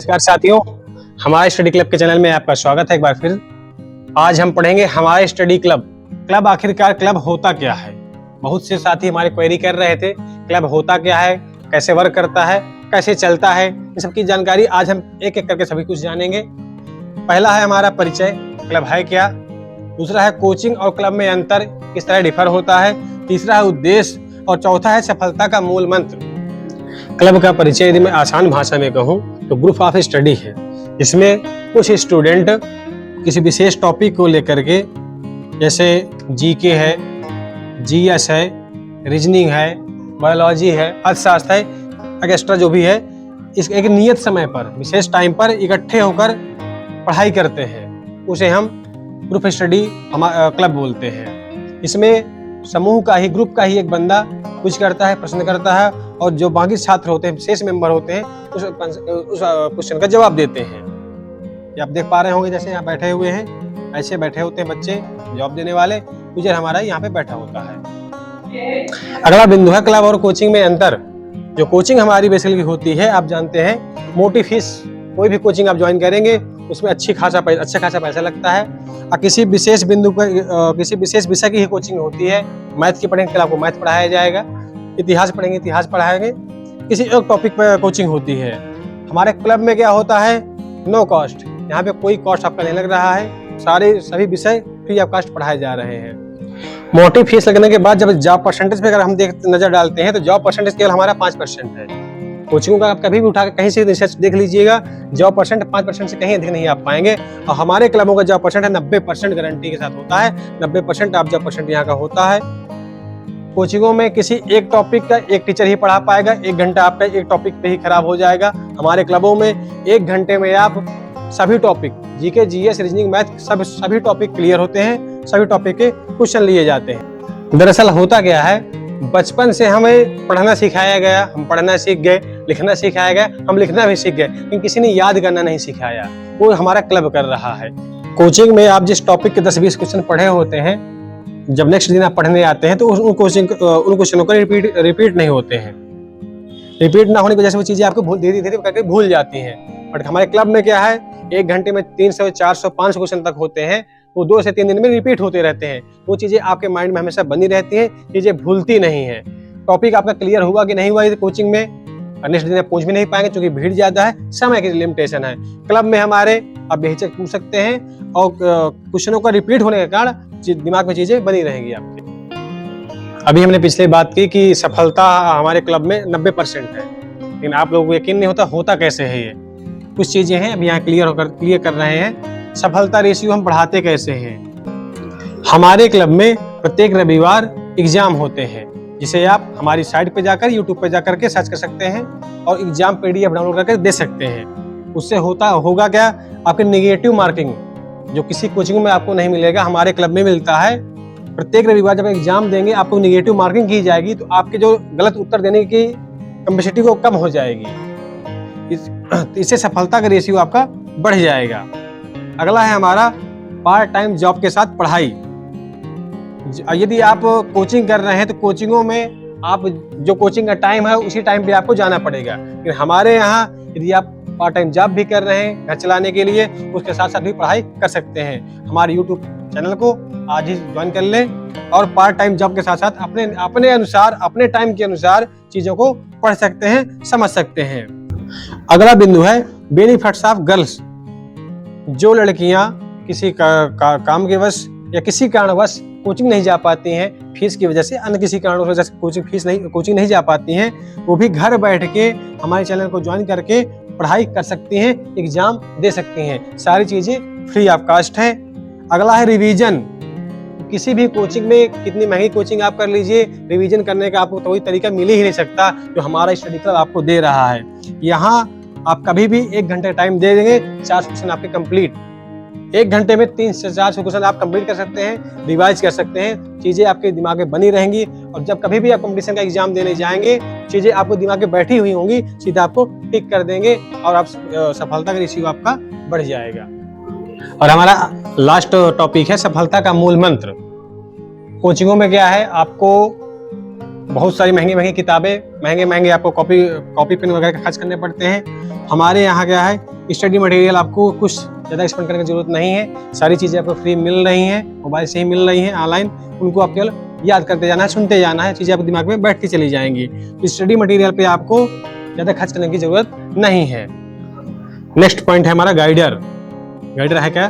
नमस्कार साथियों, हमारे स्टडी क्लब के चैनल में आपका स्वागत है एक बार फिर। आज हम पढ़ेंगे हमारे स्टडी क्लब आखिरकार क्लब होता क्या है। बहुत से साथी हमारे क्वेरी कर रहे थे क्लब होता क्या है, कैसे वर्क करता है, कैसे चलता है, इन सब की जानकारी आज हम एक एक करके सभी कुछ जानेंगे। पहला है हमारा परिचय, क्लब है क्या। दूसरा है कोचिंग और क्लब में अंतर, किस तरह डिफर होता है। तीसरा है उद्देश्य और चौथा है सफलता का मूल मंत्र। क्लब का परिचय यदि मैं आसान भाषा में कहूँ तो ग्रुप ऑफ स्टडी है, जिसमें कुछ स्टूडेंट किसी विशेष टॉपिक को लेकर के, जैसे जीके है, जीएस है, रीजनिंग है, बायोलॉजी है, अर्थशास्त्र है, एक्स्ट्रा जो भी है, इस एक नियत समय पर विशेष टाइम पर इकट्ठे होकर पढ़ाई करते हैं, उसे हम ग्रुप स्टडी क्लब बोलते हैं। इसमें समूह का ही, ग्रुप का ही एक बंदा कुछ करता है, प्रश्न करता है और जो बाकी छात्र होते हैं, शेष मेंबर होते हैं, उस क्वेश्चन का जवाब देते हैं। ये आप देख पा रहे होंगे, जैसे यहाँ बैठे हुए हैं, ऐसे बैठे होते हैं बच्चे जवाब देने वाले, टीचर हमारा यहाँ पे बैठा होता है। अगला बिंदु है क्लब और कोचिंग में अंतर। जो कोचिंग हमारी बेसिकली होती है, आप जानते हैं, मोटी फीस, कोई भी कोचिंग आप ज्वाइन करेंगे उसमें अच्छा खासा पैसा लगता है। और किसी विशेष बिंदु पर किसी विशेष विषय की ही कोचिंग होती है। मैथ की पढ़ेंगे क्लब को मैथ पढ़ाया जाएगा, इतिहास पढ़ेंगे इतिहास पढ़ाएंगे, किसी एक टॉपिक पर कोचिंग होती है। हमारे क्लब में क्या होता है, नो कॉस्ट, यहाँ पे कोई कॉस्ट आपका नहीं लग रहा है, सभी विषय फ्री ऑफ कॉस्ट पढ़ाए जा रहे हैं। मोटी फीस लगने के बाद जब जॉब परसेंटेज पे अगर हम नजर डालते हैं तो जॉब परसेंटेज केवल हमारा 5% है। कोचिंग का आप कभी भी उठा के कहीं से रिसर्च देख लीजिएगा, जॉब परसेंट 5% से कहीं अधिक नहीं आप पाएंगे। और हमारे क्लबों का जॉब परसेंट है 90% गारंटी के साथ होता है। 90% आप जॉब परसेंट यहाँ का होता है। कोचिंगों में किसी एक टॉपिक का एक टीचर ही पढ़ा पाएगा, 1 घंटा आपका एक टॉपिक पे ही खराब हो जाएगा। हमारे क्लबों में 1 घंटे में आप सभी topic, GK, GS, reasoning, math, सभी टॉपिक क्लियर होते हैं, सभी टॉपिक के क्वेश्चन लिए जाते हैं। दरअसल होता क्या है, बचपन से हमें पढ़ना सिखाया गया, हम पढ़ना सीख गए, लिखना सिखाया गया, हम लिखना भी सीख गए, लेकिन किसी ने याद करना नहीं सिखाया, वो हमारा क्लब कर रहा है। कोचिंग में आप जिस टॉपिक के 10-20 क्वेश्चन पढ़े होते हैं, जब नेक्स्ट दिन आप पढ़ने आते हैं तो उन क्वेश्चनों को रिपीट नहीं होते हैं। रिपीट ना होने की वजह से वो चीजें आपको धीरे धीरे करके भूल जाती हैं। बट हमारे क्लब में क्या है, 1 घंटे में 300, 400, 500 क्वेश्चन तक होते हैं, वो 2 से 3 दिन में रिपीट होते रहते हैं। वो चीजें आपके माइंड में हमेशा बनी रहती हैं, चीजें भूलती नहीं है। टॉपिक आपका क्लियर हुआ कि नहीं हुआ कोचिंग में, नेक्स्ट दिन आप पहुंच भी नहीं पाएंगे क्योंकि भीड़ ज्यादा है, समय की लिमिटेशन है। क्लब में हमारे आप बेहिचक पूछ सकते हैं और क्वेश्चनों का रिपीट होने के कारण दिमाग में चीजें बनी रहेंगी आपके। अभी हमने पिछले बात की कि सफलता हमारे क्लब में 90% है, लेकिन आप लोगों को यकीन नहीं होता कैसे है। ये कुछ चीजें हैं, अभी यहाँ क्लियर कर रहे हैं। सफलता रेशियो हम बढ़ाते कैसे हैं। हमारे क्लब में प्रत्येक रविवार एग्जाम होते हैं, जिसे आप हमारी साइट पे जाकर, यूट्यूब पे जाकर के सर्च कर सकते हैं और एग्जाम PDF डाउनलोड करके दे सकते हैं। उससे होगा क्या, आपके नेगेटिव मार्किंग जो किसी कोचिंग में आपको नहीं मिलेगा, हमारे क्लब में मिलता है। प्रत्येक रविवार जब एग्जाम देंगे, आपको नेगेटिव मार्किंग की जाएगी, तो आपके जो गलत उत्तर देने की कैपेसिटी वो कम हो जाएगी। इससे सफलता का रेशियो आपका बढ़ जाएगा। अगला है हमारा पार्ट टाइम जॉब के साथ पढ़ाई। यदि आप कोचिंग कर रहे हैं तो कोचिंगों में आप जो कोचिंग का टाइम है उसी टाइम पे आपको जाना पड़ेगा, लेकिन हमारे यहाँ यदि आप पार्ट टाइम जॉब भी कर रहे हैं घर चलाने के लिए, उसके साथ साथ भी पढ़ाई कर सकते हैं। हमारे यूट्यूब चैनल को आज ही ज्वाइन कर लें और पार्ट टाइम जॉब के साथ साथ अपने अनुसार, अपने टाइम के अनुसार चीजों को पढ़ सकते हैं, समझ सकते हैं। अगला बिंदु है बेनिफिट्स ऑफ गर्ल्स। जो लड़कियां किसी काम के वश या किसी कारणवश कोचिंग नहीं जा पाती हैं, फीस की वजह से, अन्य किसी कारणों की वजह से कोचिंग नहीं जा पाती हैं, वो भी घर बैठ के हमारे चैनल को ज्वाइन करके पढ़ाई कर सकती हैं, एग्जाम दे सकती हैं। सारी चीजें फ्री ऑफ कॉस्ट है। अगला है रिवीजन। किसी भी कोचिंग में कितनी महंगी कोचिंग आप कर लीजिए, रिवीजन करने का आपको कोई तरीका मिल ही नहीं सकता जो हमारा स्टडी क्लब आपको दे रहा है। यहाँ आप कभी भी 1 घंटे टाइम दे देंगे, 4 क्वेश्चन आपके कंप्लीट, 1 घंटे में 3 से 4 क्वेश्चन आप कंप्लीट कर सकते हैं, रिवाइज कर सकते हैं, चीजें आपके दिमाग में बनी रहेंगी और जब कभी भी आप कंपटीशन का एग्जाम देने जाएंगे, चीजें आपको दिमाग में बैठी हुई होंगी, सीधा आपको टिक कर देंगे और आप सफलता का रेशियो आपका बढ़ जाएगा। और हमारा लास्ट टॉपिक है सफलता का मूल मंत्र। कोचिंगों में क्या है, आपको बहुत सारी महंगी महंगी किताबें, महंगे महंगे आपको कॉपी पेन वगैरह का खर्च करने पड़ते हैं। हमारे यहाँ क्या है, स्टडी मटेरियल आपको कुछ ज़्यादा स्पेंड करने की जरूरत नहीं है। सारी चीज़ें आपको फ्री मिल रही हैं, मोबाइल से ही मिल रही हैं ऑनलाइन। उनको आप केवल याद करते जाना है, सुनते जाना है, चीज़ें आपके दिमाग में बैठती चली जाएंगी। तो स्टडी मटेरियल पे आपको ज़्यादा खर्च करने की जरूरत नहीं है। नेक्स्ट पॉइंट है हमारा गाइडर। गाइडर है क्या,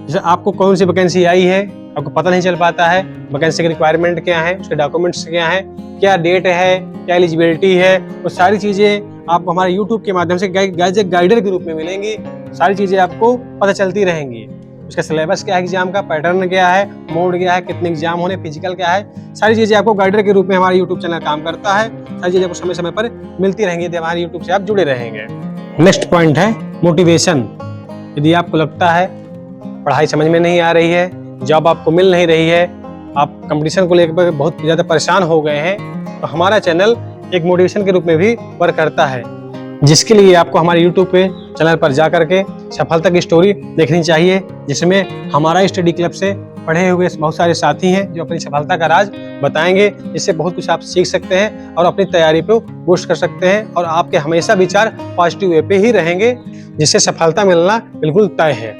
जैसे आपको कौन सी वैकेंसी आई है आपको पता नहीं चल पाता है, वैकेंसी की रिक्वायरमेंट क्या है, उसके डॉक्यूमेंट्स क्या है, क्या डेट है, क्या एलिजिबिलिटी है, वो सारी चीज़ें आपको हमारे यूट्यूब के माध्यम से गाइडर के रूप में मिलेंगी। सारी चीज़ें आपको पता चलती रहेंगी। उसका सिलेबस क्या है, एग्जाम का पैटर्न क्या है, मोड क्या है, कितने एग्जाम होने, फिजिकल क्या है, सारी चीज़ें आपको गाइडर के रूप में हमारा यूट्यूब चैनल काम करता है। सारी चीज़ें आपको समय समय पर मिलती रहेंगी यदि हमारे यूट्यूब से आप जुड़े रहेंगे। नेक्स्ट पॉइंट है मोटिवेशन। यदि आपको लगता है पढ़ाई समझ में नहीं आ रही है, जॉब आपको मिल नहीं रही है, आप कंपटीशन को लेकर बहुत ज़्यादा परेशान हो गए हैं, तो हमारा चैनल एक मोटिवेशन के रूप में भी वर्क करता है, जिसके लिए आपको हमारे यूट्यूब पे चैनल पर जा करके सफलता की स्टोरी देखनी चाहिए, जिसमें हमारा स्टडी क्लब से पढ़े हुए बहुत सारे साथी हैं जो अपनी सफलता का राज बताएंगे, जिससे बहुत कुछ आप सीख सकते हैं और अपनी तैयारी पे बूस्ट कर सकते हैं और आपके हमेशा विचार पॉजिटिव वे पे ही रहेंगे, जिससे सफलता मिलना बिल्कुल तय है।